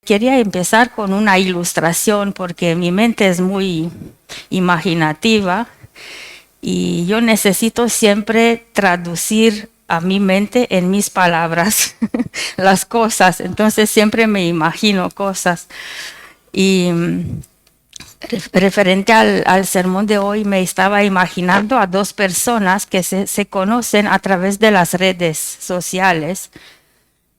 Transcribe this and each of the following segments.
Quería empezar con una ilustración porque mi mente es muy imaginativa y yo necesito siempre traducir a mi mente en mis palabras las cosas. Entonces siempre me imagino cosas. Y referente al sermón de hoy, me estaba imaginando a dos personas que se conocen a través de las redes sociales.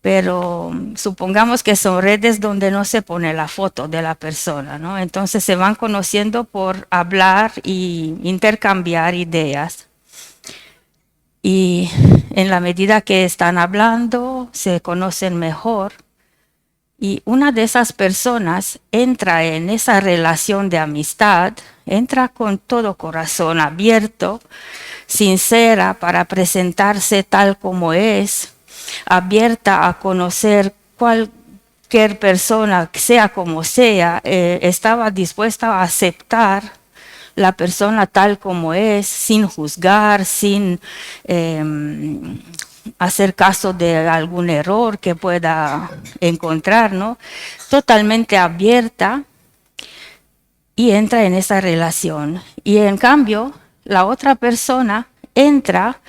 Pero supongamos que son redes donde no se pone la foto de la persona, ¿no? Entonces se van conociendo por hablar y intercambiar ideas. Y en la medida que están hablando, se conocen mejor. Y una de esas personas entra en esa relación de amistad, entra con todo corazón abierto, sincera para presentarse tal como es, abierta a conocer cualquier persona, sea como sea, estaba dispuesta a aceptar la persona tal como es, sin juzgar, sin hacer caso de algún error que pueda encontrar, ¿no? Totalmente abierta y entra en esa relación. Y en cambio, la otra persona entra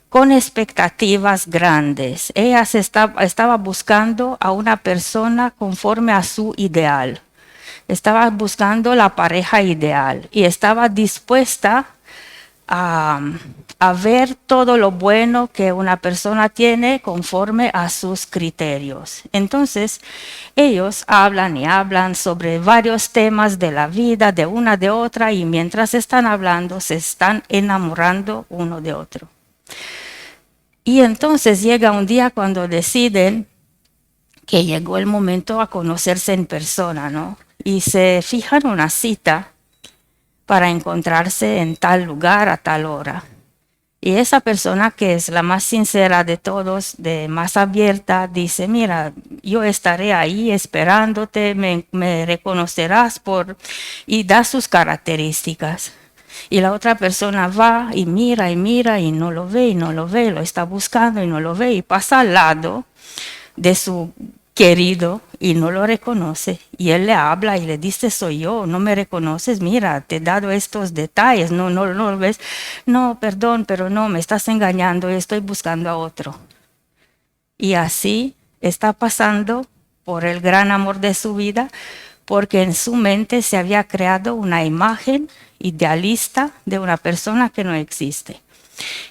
con expectativas grandes. Ella estaba buscando a una persona conforme a su ideal. Estaba buscando la pareja ideal y estaba dispuesta a ver todo lo bueno que una persona tiene conforme a sus criterios. Entonces, ellos hablan y hablan sobre varios temas de la vida de una de otra y mientras están hablando se están enamorando uno de otro. Y entonces llega un día cuando deciden que llegó el momento a conocerse en persona, ¿no? Y se fijan una cita para encontrarse en tal lugar a tal hora. Y esa persona que es la más sincera de todos, de más abierta, dice, mira, yo estaré ahí esperándote, me reconocerás por... y da sus características. Y la otra persona va y mira y no lo ve y no lo ve, lo está buscando y no lo ve y pasa al lado de su querido y no lo reconoce. Y él le habla y le dice, soy yo, no me reconoces, mira, te he dado estos detalles, no lo ves. No, perdón, pero no, me estás engañando, estoy buscando a otro. Y así está pasando por el gran amor de su vida, porque en su mente se había creado una imagen idealista de una persona que no existe.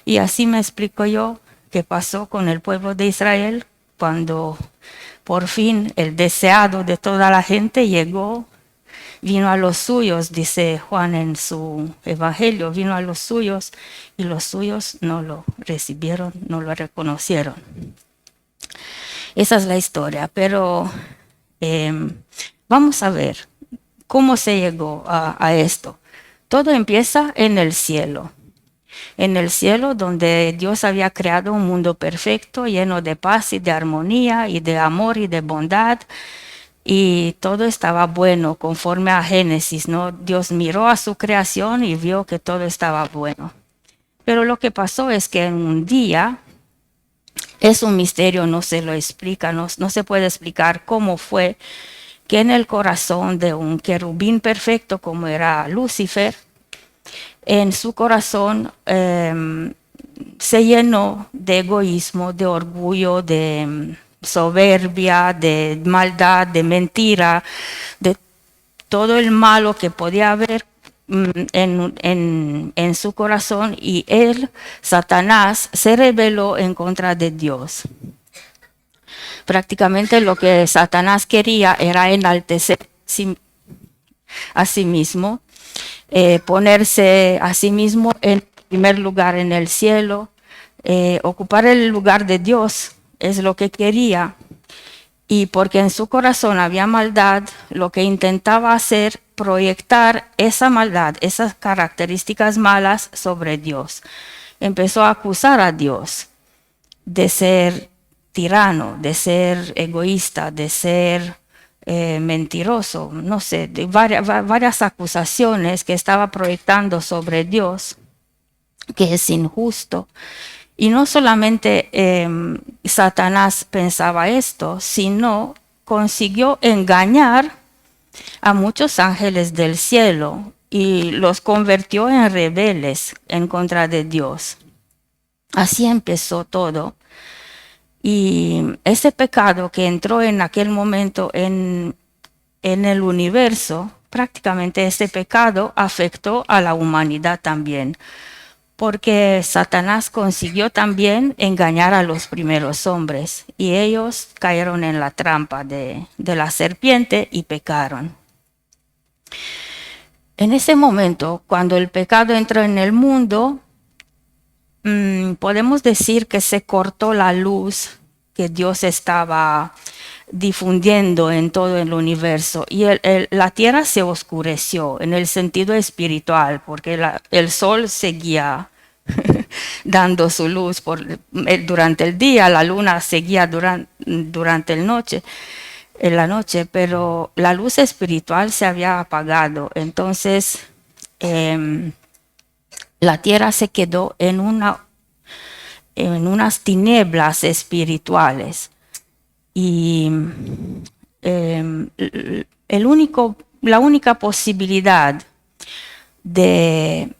Y así me explico yo qué pasó con el pueblo de Israel cuando por fin el deseado de toda la gente llegó, vino a los suyos, dice Juan en su evangelio, vino a los suyos y los suyos no lo recibieron, no lo reconocieron. Esa es la historia, pero vamos a ver cómo se llegó a esto. Todo empieza en el cielo. En el cielo donde Dios había creado un mundo perfecto, lleno de paz y de armonía y de amor y de bondad. Y todo estaba bueno conforme a Génesis, ¿no? Dios miró a su creación y vio que todo estaba bueno. Pero lo que pasó es que en un día, es un misterio, no se lo explica, no se puede explicar cómo fue que en el corazón de un querubín perfecto como era Lucifer, en su corazón se llenó de egoísmo, de orgullo, de soberbia, de maldad, de mentira, de todo el malo que podía haber en su corazón, y él, Satanás, se rebeló en contra de Dios. Prácticamente lo que Satanás quería era enaltecer a sí mismo, ponerse a sí mismo en primer lugar en el cielo, ocupar el lugar de Dios, es lo que quería. Y porque en su corazón había maldad, lo que intentaba hacer, proyectar esa maldad, esas características malas sobre Dios. Empezó a acusar a Dios de ser tirano, de ser egoísta, de ser mentiroso, no sé, de varias acusaciones que estaba proyectando sobre Dios, que es injusto. Y no solamente Satanás pensaba esto, sino consiguió engañar a muchos ángeles del cielo y los convirtió en rebeldes en contra de Dios. Así empezó todo. Y ese pecado que entró en aquel momento en el universo, prácticamente ese pecado afectó a la humanidad también, porque Satanás consiguió también engañar a los primeros hombres y ellos cayeron en la trampa de la serpiente y pecaron. En ese momento, cuando el pecado entró en el mundo, podemos decir que se cortó la luz que Dios estaba difundiendo en todo el universo y la tierra se oscureció en el sentido espiritual porque el sol seguía dando su luz durante el día, la luna seguía durante la noche, pero la luz espiritual se había apagado. Entonces la tierra se quedó en unas tinieblas espirituales. Y la única posibilidad de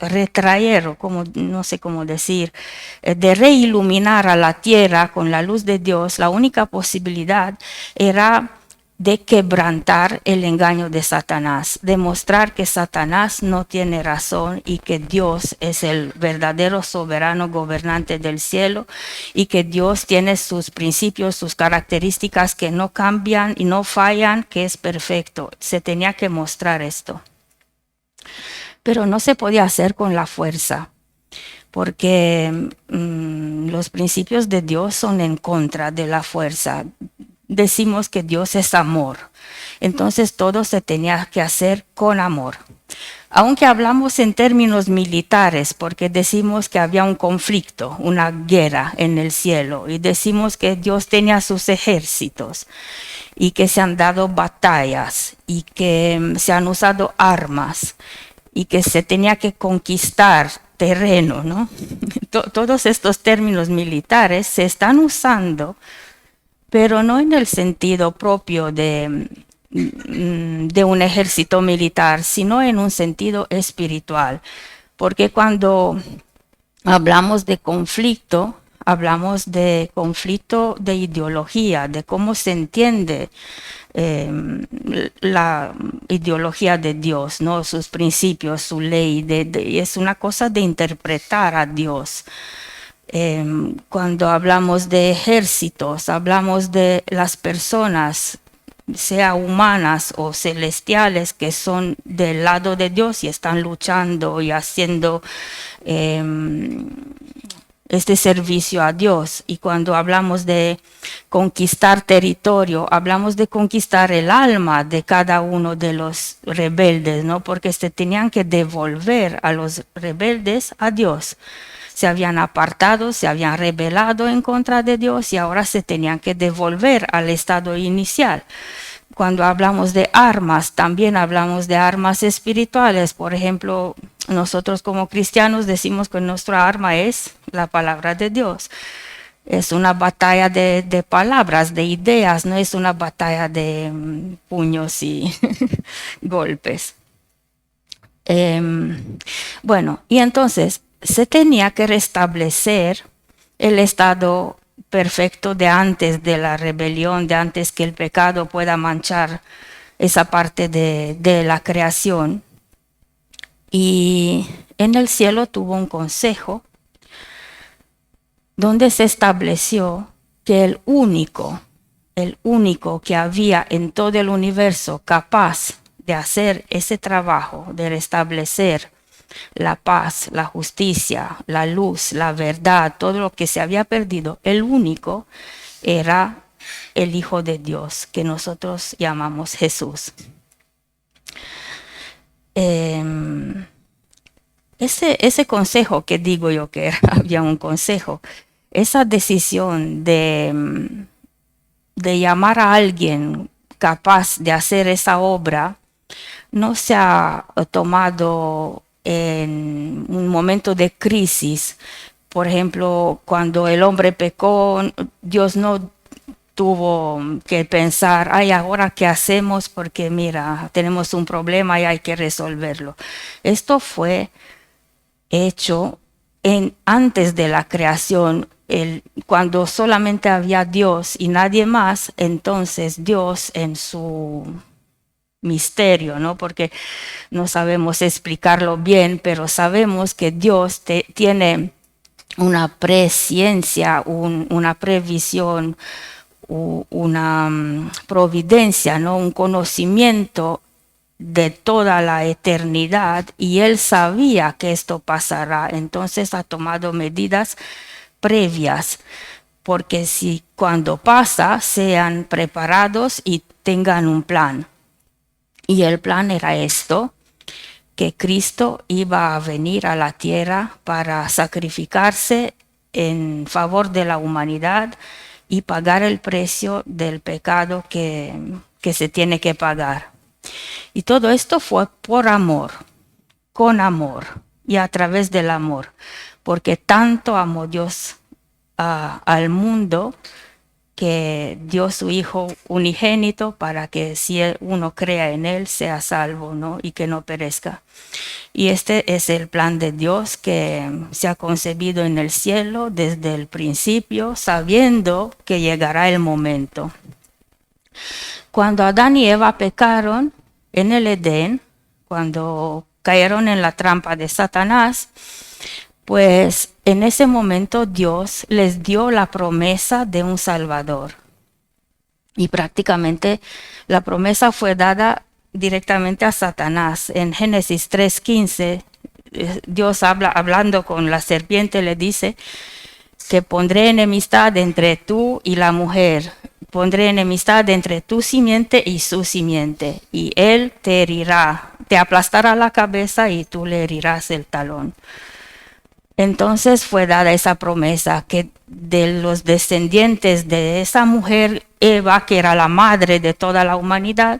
retraer, o no sé cómo decir, de reiluminar a la tierra con la luz de Dios, la única posibilidad era de quebrantar el engaño de Satanás, demostrar que Satanás no tiene razón y que Dios es el verdadero soberano gobernante del cielo y que Dios tiene sus principios, sus características que no cambian y no fallan, que es perfecto. Se tenía que mostrar esto. Pero no se podía hacer con la fuerza, porque los principios de Dios son en contra de la fuerza. Decimos que Dios es amor, entonces todo se tenía que hacer con amor. Aunque hablamos en términos militares, porque decimos que había un conflicto, una guerra en el cielo, y decimos que Dios tenía sus ejércitos, y que se han dado batallas, y que se han usado armas, y que se tenía que conquistar terreno, ¿no? Todos estos términos militares se están usando, pero no en el sentido propio de un ejército militar, sino en un sentido espiritual. Porque cuando hablamos de conflicto de ideología, de cómo se entiende la ideología de Dios, ¿no? Sus principios, su ley, es una cosa de interpretar a Dios. Cuando hablamos de ejércitos, hablamos de las personas, sea humanas o celestiales, que son del lado de Dios y están luchando y haciendo este servicio a Dios. Y cuando hablamos de conquistar territorio, hablamos de conquistar el alma de cada uno de los rebeldes, ¿no? Porque se tenían que devolver a los rebeldes a Dios. Se habían apartado, se habían rebelado en contra de Dios y ahora se tenían que devolver al estado inicial. Cuando hablamos de armas, también hablamos de armas espirituales. Por ejemplo, nosotros como cristianos decimos que nuestra arma es la palabra de Dios. Es una batalla de palabras, de ideas, no es una batalla de puños y golpes. Bueno, y entonces se tenía que restablecer el estado perfecto de antes de la rebelión, de antes que el pecado pueda manchar esa parte de la creación. Y en el cielo tuvo un consejo donde se estableció que el único que había en todo el universo capaz de hacer ese trabajo, de restablecer la paz, la justicia, la luz, la verdad, todo lo que se había perdido, el único era el Hijo de Dios, que nosotros llamamos Jesús. Ese consejo que digo yo que había un consejo, esa decisión de llamar a alguien capaz de hacer esa obra, no se ha tomado en un momento de crisis Por ejemplo, cuando el hombre pecó, Dios no tuvo que pensar, ay, ahora qué hacemos porque mira, tenemos un problema y hay que resolverlo. Esto fue hecho antes de la creación, cuando solamente había Dios y nadie más. Entonces Dios en su misterio, ¿no? Porque no sabemos explicarlo bien, pero sabemos que Dios tiene una presciencia, una previsión, una providencia, ¿no? Un conocimiento de toda la eternidad, y él sabía que esto pasará. Entonces ha tomado medidas previas, porque si cuando pasa sean preparados y tengan un plan. Y el plan era esto: que Cristo iba a venir a la tierra para sacrificarse en favor de la humanidad y pagar el precio del pecado que se tiene que pagar. Y todo esto fue por amor, con amor y a través del amor, porque tanto amó Dios al mundo, que dio su Hijo unigénito para que si uno crea en Él sea salvo, ¿no? Y que no perezca. Y este es el plan de Dios, que se ha concebido en el cielo desde el principio, sabiendo que llegará el momento. Cuando Adán y Eva pecaron en el Edén, cuando cayeron en la trampa de Satanás, pues en ese momento Dios les dio la promesa de un Salvador. Y prácticamente la promesa fue dada directamente a Satanás. En Génesis 3:15, Dios hablando con la serpiente, le dice que pondré enemistad entre tú y la mujer. Pondré enemistad entre tu simiente y su simiente, y él te herirá, te aplastará la cabeza y tú le herirás el talón. Entonces fue dada esa promesa, que de los descendientes de esa mujer, Eva, que era la madre de toda la humanidad,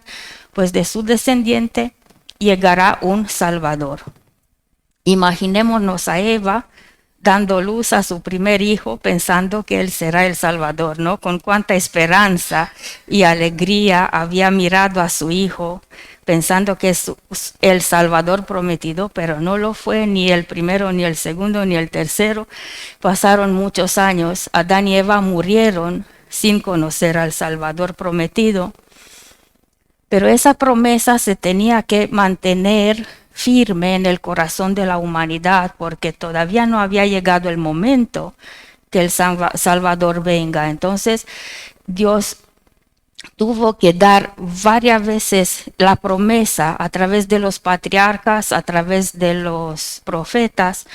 pues de su descendiente llegará un Salvador. Imaginémonos a Eva dando luz a su primer hijo, pensando que él será el Salvador, ¿no? Con cuánta esperanza y alegría había mirado a su hijo, pensando que es el Salvador prometido, pero no lo fue, ni el primero, ni el segundo, ni el tercero. Pasaron muchos años, Adán y Eva murieron sin conocer al Salvador prometido, pero esa promesa se tenía que mantener firme en el corazón de la humanidad, porque todavía no había llegado el momento que el Salvador venga. Entonces Dios tuvo que dar varias veces la promesa a través de los patriarcas, a través de los profetas,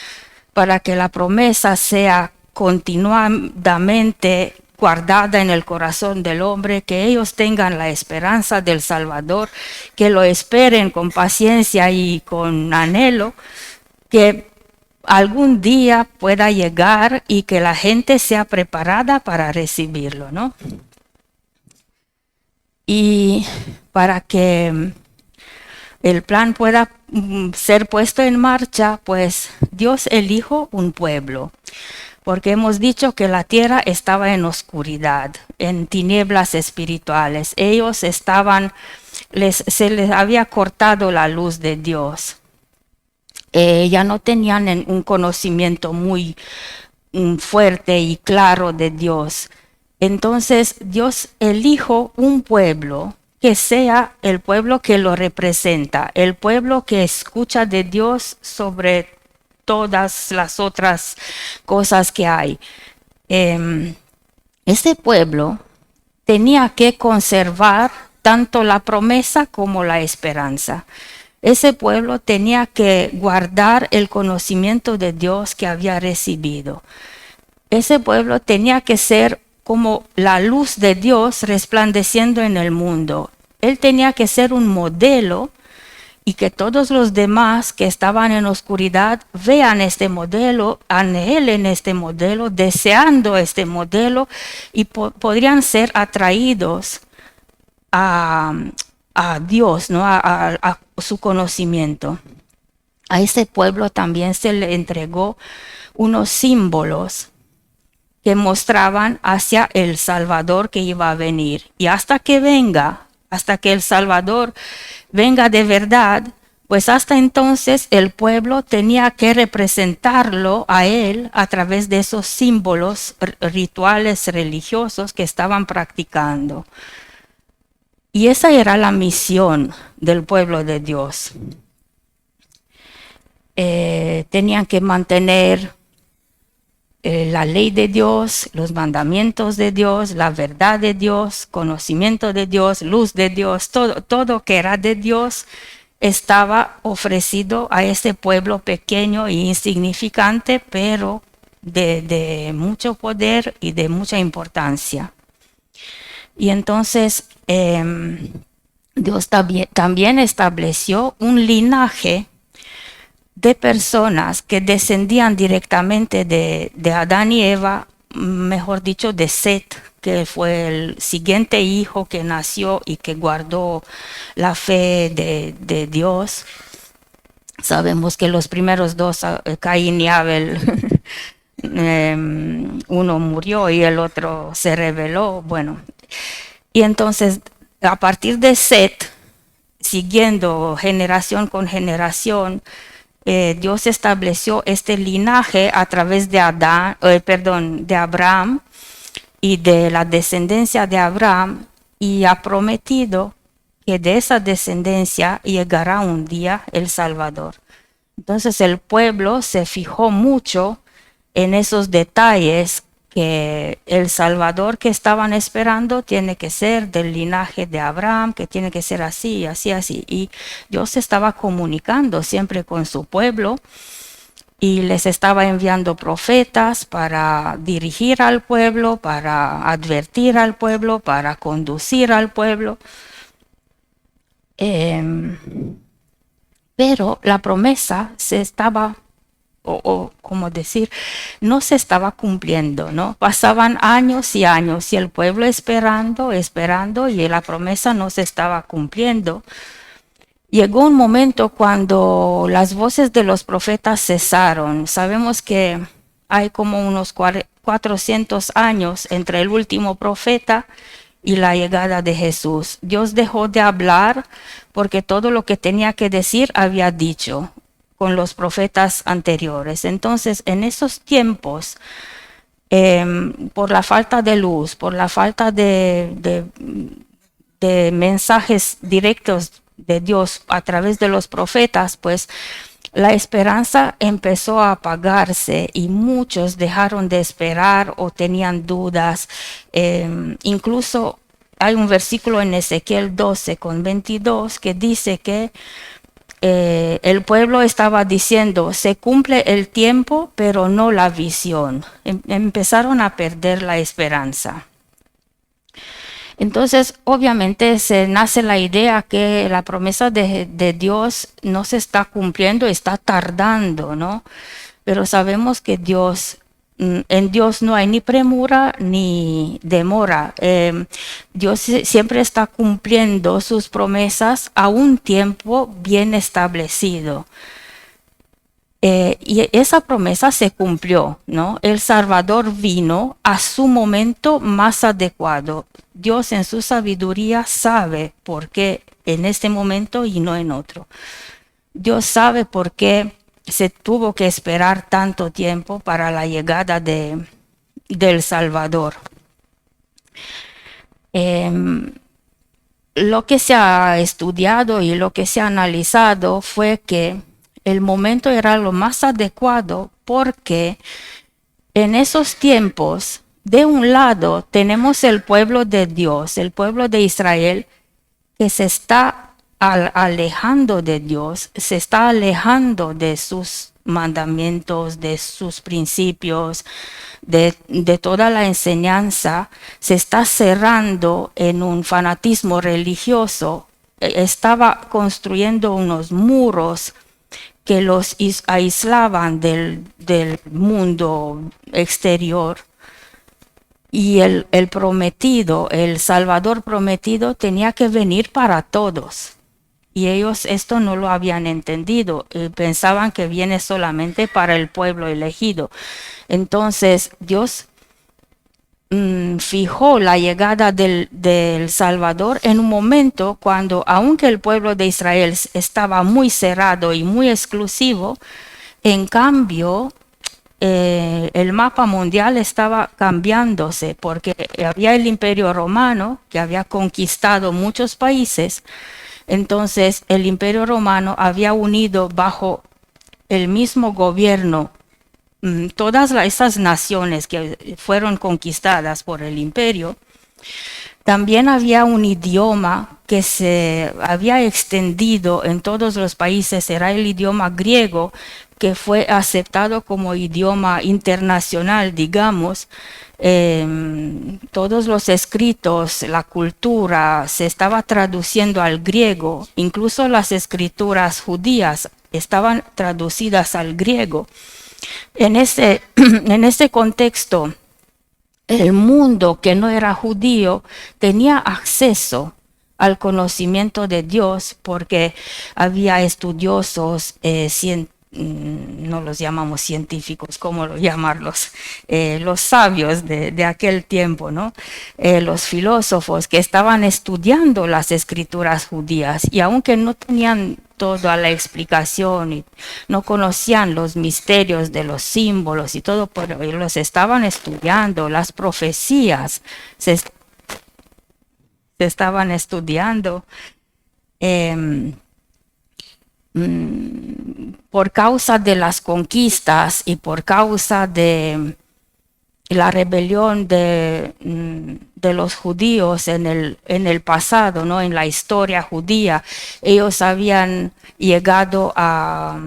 para que la promesa sea continuadamente guardada en el corazón del hombre, que ellos tengan la esperanza del Salvador, que lo esperen con paciencia y con anhelo, que algún día pueda llegar y que la gente sea preparada para recibirlo, ¿no? Y para que el plan pueda ser puesto en marcha, pues Dios eligió un pueblo, porque hemos dicho que la tierra estaba en oscuridad, en tinieblas espirituales. Ellos se les había cortado la luz de Dios. Ya no tenían un conocimiento muy fuerte y claro de Dios. Entonces Dios eligió un pueblo que sea el pueblo que lo representa, el pueblo que escucha de Dios sobre todas las otras cosas que hay. Ese pueblo tenía que conservar tanto la promesa como la esperanza. Ese pueblo tenía que guardar el conocimiento de Dios que había recibido. Ese pueblo tenía que ser como la luz de Dios resplandeciendo en el mundo. Él tenía que ser un modelo, y que todos los demás que estaban en oscuridad vean este modelo, anhelen este modelo, deseando este modelo, y podrían ser atraídos a Dios, ¿no? A su conocimiento. a ese pueblo también se le entregó unos símbolos que mostraban hacia el Salvador que iba a venir. Y hasta que venga, hasta que el Salvador venga de verdad, pues hasta entonces el pueblo tenía que representarlo a él a través de esos símbolos rituales religiosos que estaban practicando. Y esa era la misión del pueblo de Dios. Tenían que mantener la ley de Dios, los mandamientos de Dios, la verdad de Dios, conocimiento de Dios, luz de Dios, todo que era de Dios estaba ofrecido a ese pueblo pequeño e insignificante, pero de mucho poder y de mucha importancia. Y entonces Dios también estableció un linaje de personas que descendían directamente de Adán y Eva, mejor dicho, de Set, que fue el siguiente hijo que nació y que guardó la fe de Dios. Sabemos que los primeros dos, Caín y Abel, uno murió y el otro se rebeló. Bueno, y entonces a partir de Set, siguiendo generación con generación, Dios estableció este linaje a través de de Abraham y de la descendencia de Abraham, y ha prometido que de esa descendencia llegará un día el Salvador. Entonces el pueblo se fijó mucho en esos detalles, que el Salvador que estaban esperando tiene que ser del linaje de Abraham, que tiene que ser así, así, así. Y Dios estaba comunicando siempre con su pueblo y les estaba enviando profetas para dirigir al pueblo, para advertir al pueblo, para conducir al pueblo. Pero la promesa se estaba, o como decir, no se estaba cumpliendo, ¿no? Pasaban años y años y el pueblo esperando y la promesa no se estaba cumpliendo. Llegó un momento cuando las voces de los profetas cesaron. Sabemos que hay como unos 400 años entre el último profeta y la llegada de Jesús. Dios dejó de hablar porque todo lo que tenía que decir había dicho con los profetas anteriores. Entonces, en esos tiempos, por la falta de luz, por la falta de mensajes directos de Dios a través de los profetas, pues la esperanza empezó a apagarse y muchos dejaron de esperar o tenían dudas. Incluso hay un versículo en Ezequiel 12:22 que dice que el pueblo estaba diciendo, se cumple el tiempo, pero no la visión. Empezaron a perder la esperanza. Entonces, obviamente, se nace la idea que la promesa de Dios no se está cumpliendo, está tardando, ¿no? Pero sabemos que en Dios no hay ni premura ni demora. Dios siempre está cumpliendo sus promesas a un tiempo bien establecido. Y esa promesa se cumplió, ¿no? El Salvador vino a su momento más adecuado. Dios en su sabiduría sabe por qué en este momento y no en otro. Dios sabe por qué se tuvo que esperar tanto tiempo para la llegada del Salvador. Lo que se ha estudiado y lo que se ha analizado fue que el momento era lo más adecuado porque en esos tiempos, de un lado, tenemos el pueblo de Dios, el pueblo de Israel, que se está alejando de Dios, se está alejando de sus mandamientos, de sus principios, de toda la enseñanza, se está cerrando en un fanatismo religioso. Estaba construyendo unos muros que los aislaban del mundo exterior. Y el prometido, el Salvador prometido, tenía que venir para todos. Y ellos esto no lo habían entendido, pensaban que viene solamente para el pueblo elegido. Entonces Dios fijó la llegada del Salvador en un momento cuando, aunque el pueblo de Israel estaba muy cerrado y muy exclusivo, en cambio el mapa mundial estaba cambiándose porque había el Imperio Romano que había conquistado muchos países. Entonces el Imperio Romano había unido bajo el mismo gobierno todas esas naciones que fueron conquistadas por el imperio. También había un idioma que se había extendido en todos los países, era el idioma griego, que fue aceptado como idioma internacional, digamos. Todos los escritos, la cultura se estaba traduciendo al griego, incluso las escrituras judías estaban traducidas al griego. En ese contexto, el mundo que no era judío tenía acceso al conocimiento de Dios porque había estudiosos, no los llamamos científicos, ¿cómo llamarlos? Los sabios de aquel tiempo, ¿no? Los filósofos que estaban estudiando las escrituras judías y aunque no tenían toda la explicación y no conocían los misterios de los símbolos y todo, pero los estaban estudiando, las profecías se estaban estudiando. Por causa de las conquistas y por causa de la rebelión de los judíos en el pasado, ¿no? En la historia judía, ellos habían llegado a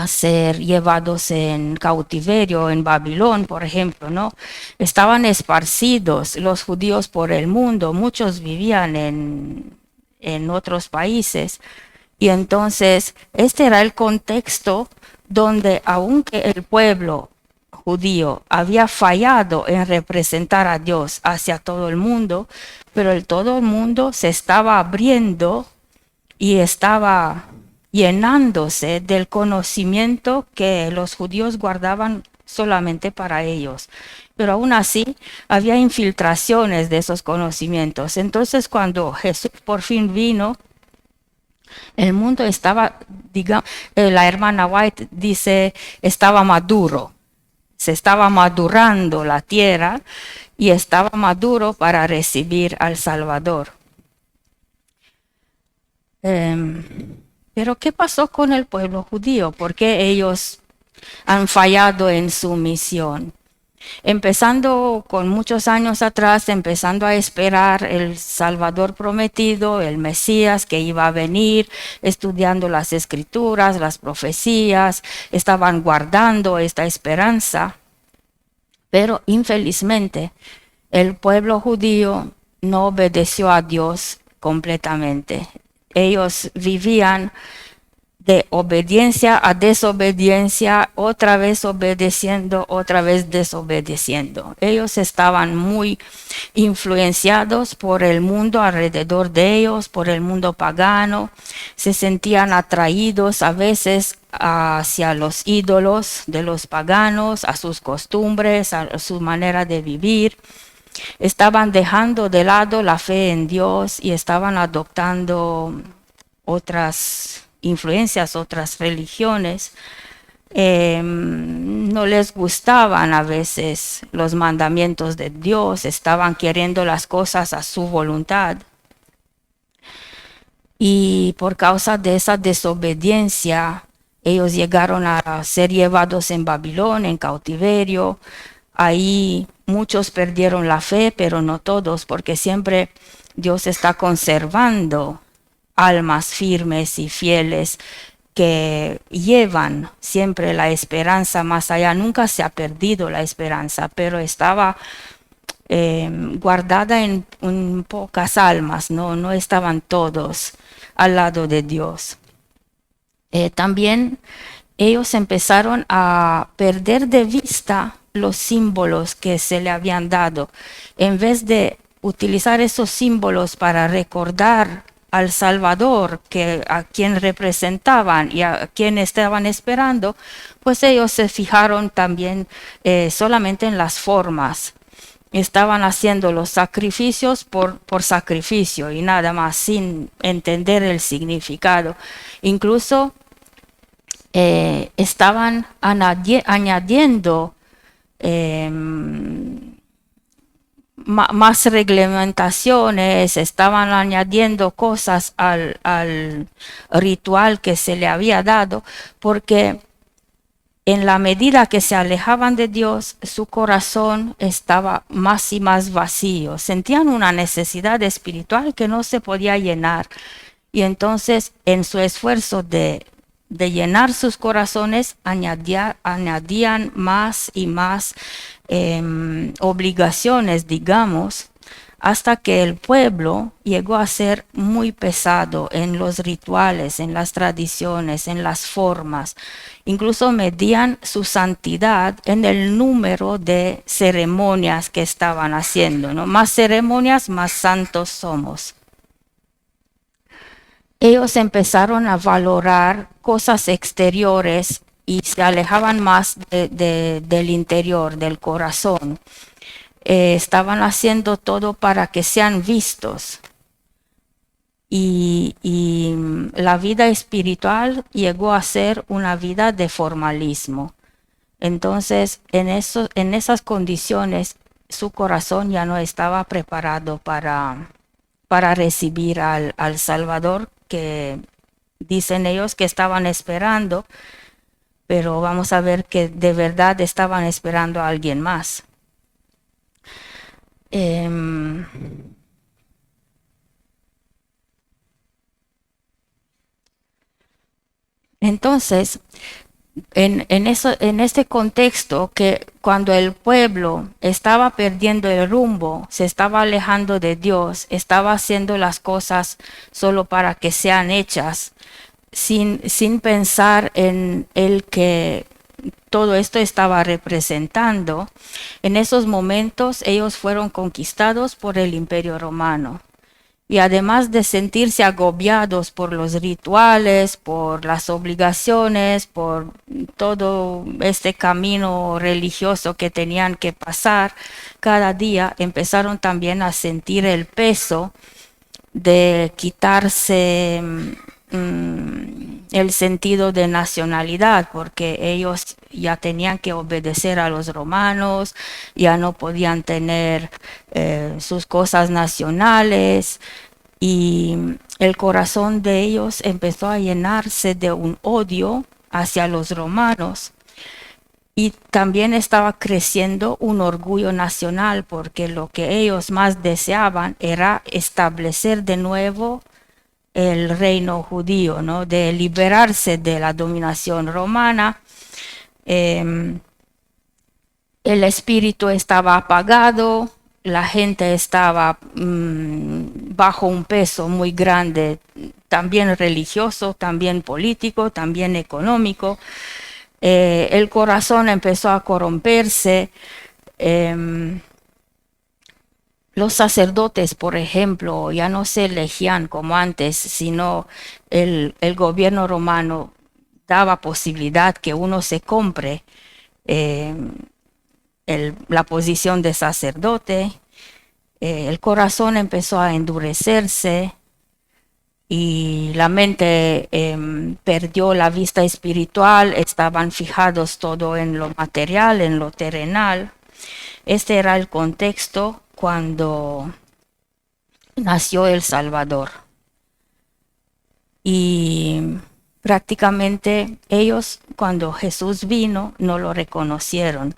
ser llevados en cautiverio en Babilón, por ejemplo, ¿no? Estaban esparcidos los judíos por el mundo, muchos vivían en otros países. Y entonces este era el contexto donde aunque el pueblo judío había fallado en representar a Dios hacia todo el mundo, pero todo el mundo se estaba abriendo y estaba llenándose del conocimiento que los judíos guardaban solamente para ellos. Pero aún así había infiltraciones de esos conocimientos. Entonces cuando Jesús por fin vino, el mundo estaba, digamos, la hermana White dice, estaba maduro. Se estaba madurando la tierra y estaba maduro para recibir al Salvador. Pero ¿qué pasó con el pueblo judío? ¿Por qué ellos han fallado en su misión? Empezando con muchos años atrás, empezando a esperar el Salvador prometido, el Mesías que iba a venir, estudiando las escrituras, las profecías, estaban guardando esta esperanza. Pero infelizmente el pueblo judío no obedeció a Dios completamente. Ellos vivían de obediencia a desobediencia, otra vez obedeciendo, otra vez desobedeciendo. Ellos estaban muy influenciados por el mundo alrededor de ellos, por el mundo pagano. Se sentían atraídos a veces hacia los ídolos de los paganos, a sus costumbres, a su manera de vivir. Estaban dejando de lado la fe en Dios y estaban adoptando otras influencias, otras religiones. No les gustaban a veces los mandamientos de Dios, estaban queriendo las cosas a su voluntad. Y por causa de esa desobediencia, ellos llegaron a ser llevados en Babilón, en cautiverio. Ahí muchos perdieron la fe, pero no todos, porque siempre Dios está conservando almas firmes y fieles que llevan siempre la esperanza más allá. Nunca se ha perdido la esperanza, pero estaba guardada en pocas almas, no estaban todos al lado de Dios. También ellos empezaron a perder de vista los símbolos que se le habían dado. En vez de utilizar esos símbolos para recordar al Salvador, a quien representaban y a quien estaban esperando, pues ellos se fijaron también solamente en las formas. Estaban haciendo los sacrificios por sacrificio y nada más, sin entender el significado. Incluso estaban añadiendo eh, más reglamentaciones, estaban añadiendo cosas al ritual que se le había dado, porque en la medida que se alejaban de Dios, su corazón estaba más y más vacío. Sentían una necesidad espiritual que no se podía llenar. Y entonces, en su esfuerzo de llenar sus corazones, añadían más y más obligaciones, digamos, hasta que el pueblo llegó a ser muy pesado en los rituales, en las tradiciones, en las formas. Incluso medían su santidad en el número de ceremonias que estaban haciendo, ¿no? Más ceremonias, más santos somos. Ellos empezaron a valorar cosas exteriores y se alejaban más del interior, del corazón. Estaban haciendo todo para que sean vistos. Y la vida espiritual llegó a ser una vida de formalismo. Entonces, en esas condiciones, su corazón ya no estaba preparado para recibir al Salvador que dicen ellos que estaban esperando, pero vamos a ver que de verdad estaban esperando a alguien más. Entonces, en este contexto, que cuando el pueblo estaba perdiendo el rumbo, se estaba alejando de Dios, estaba haciendo las cosas solo para que sean hechas, sin pensar en el que todo esto estaba representando, en esos momentos ellos fueron conquistados por el Imperio Romano. Y además de sentirse agobiados por los rituales, por las obligaciones, por todo este camino religioso que tenían que pasar cada día, empezaron también a sentir el peso de quitarse el sentido de nacionalidad, porque ellos ya tenían que obedecer a los romanos, ya no podían tener sus cosas nacionales, y el corazón de ellos empezó a llenarse de un odio hacia los romanos. Y también estaba creciendo un orgullo nacional, porque lo que ellos más deseaban era establecer de nuevo el reino judío, ¿no? De liberarse de la dominación romana. El espíritu estaba apagado, la gente estaba bajo un peso muy grande, también religioso, también político, también económico. El corazón empezó a corromperse. Los sacerdotes, por ejemplo, ya no se elegían como antes, sino el gobierno romano daba posibilidad que uno se compre la posición de sacerdote. El corazón empezó a endurecerse y la mente perdió la vista espiritual, estaban fijados todo en lo material, en lo terrenal. Este era el contexto cuando nació el Salvador. Y prácticamente ellos, cuando Jesús vino, no lo reconocieron,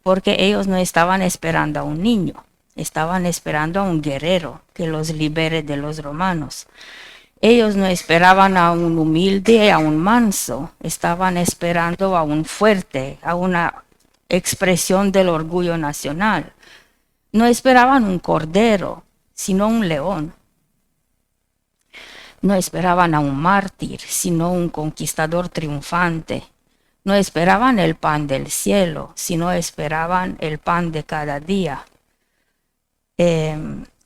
porque ellos no estaban esperando a un niño, estaban esperando a un guerrero que los libere de los romanos. Ellos no esperaban a un humilde, a un manso, estaban esperando a un fuerte, a una expresión del orgullo nacional. No esperaban un cordero, sino un león. No esperaban a un mártir, sino un conquistador triunfante. No esperaban el pan del cielo, sino esperaban el pan de cada día.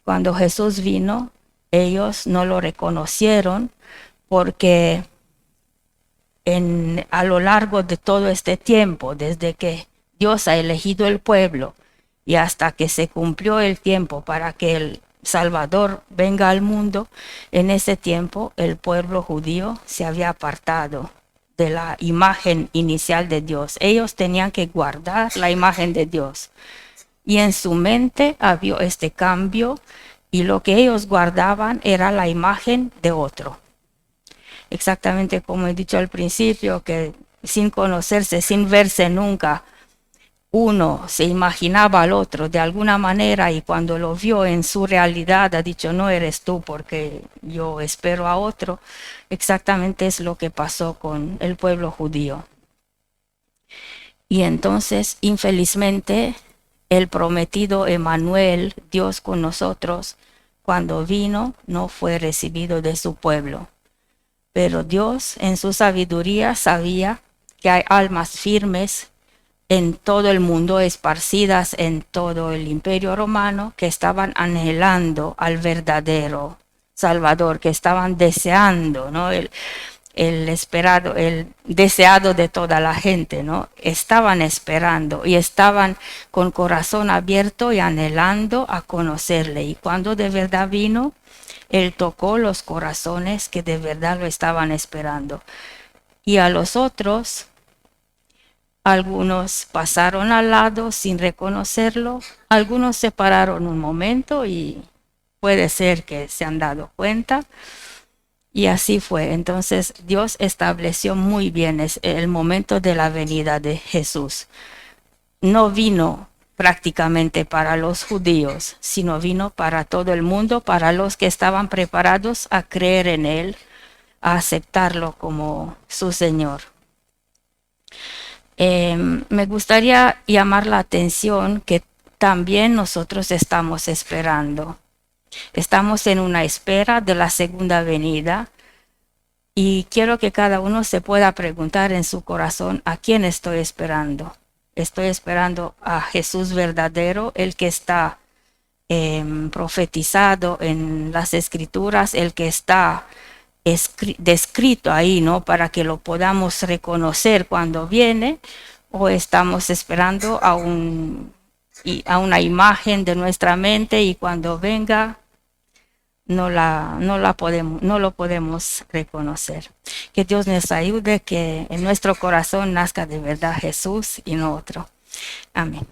Cuando Jesús vino, ellos no lo reconocieron porque a lo largo de todo este tiempo, desde que Dios ha elegido el pueblo y hasta que se cumplió el tiempo para que el Salvador venga al mundo, en ese tiempo el pueblo judío se había apartado de la imagen inicial de Dios. Ellos tenían que guardar la imagen de Dios. Y en su mente había este cambio y lo que ellos guardaban era la imagen de otro. Exactamente como he dicho al principio, que sin conocerse, sin verse nunca, uno se imaginaba al otro de alguna manera y cuando lo vio en su realidad ha dicho, no eres tú porque yo espero a otro. Exactamente es lo que pasó con el pueblo judío. Y entonces, infelizmente, el prometido Emmanuel, Dios con nosotros, cuando vino, no fue recibido de su pueblo. Pero Dios, en su sabiduría, sabía que hay almas firmes en todo el mundo, esparcidas en todo el imperio romano, que estaban anhelando al verdadero Salvador, que estaban deseando, ¿no? El esperado, el deseado de toda la gente, ¿no? Estaban esperando y estaban con corazón abierto y anhelando a conocerle. Y cuando de verdad vino, Él tocó los corazones que de verdad lo estaban esperando. Y a los otros, algunos pasaron al lado sin reconocerlo, algunos se pararon un momento y puede ser que se han dado cuenta. Y así fue. Entonces Dios estableció muy bien el momento de la venida de Jesús. No vino prácticamente para los judíos, sino vino para todo el mundo, para los que estaban preparados a creer en Él, a aceptarlo como su Señor. Me gustaría llamar la atención que también nosotros estamos esperando. Estamos en una espera de la segunda venida y quiero que cada uno se pueda preguntar en su corazón a quién estoy esperando. Estoy esperando a Jesús verdadero, el que está profetizado en las Escrituras, el que está descrito ahí, ¿no? Para que lo podamos reconocer cuando viene, o estamos esperando a una imagen de nuestra mente y cuando venga no lo podemos reconocer. Que Dios nos ayude, que en nuestro corazón nazca de verdad Jesús y no otro. Amén.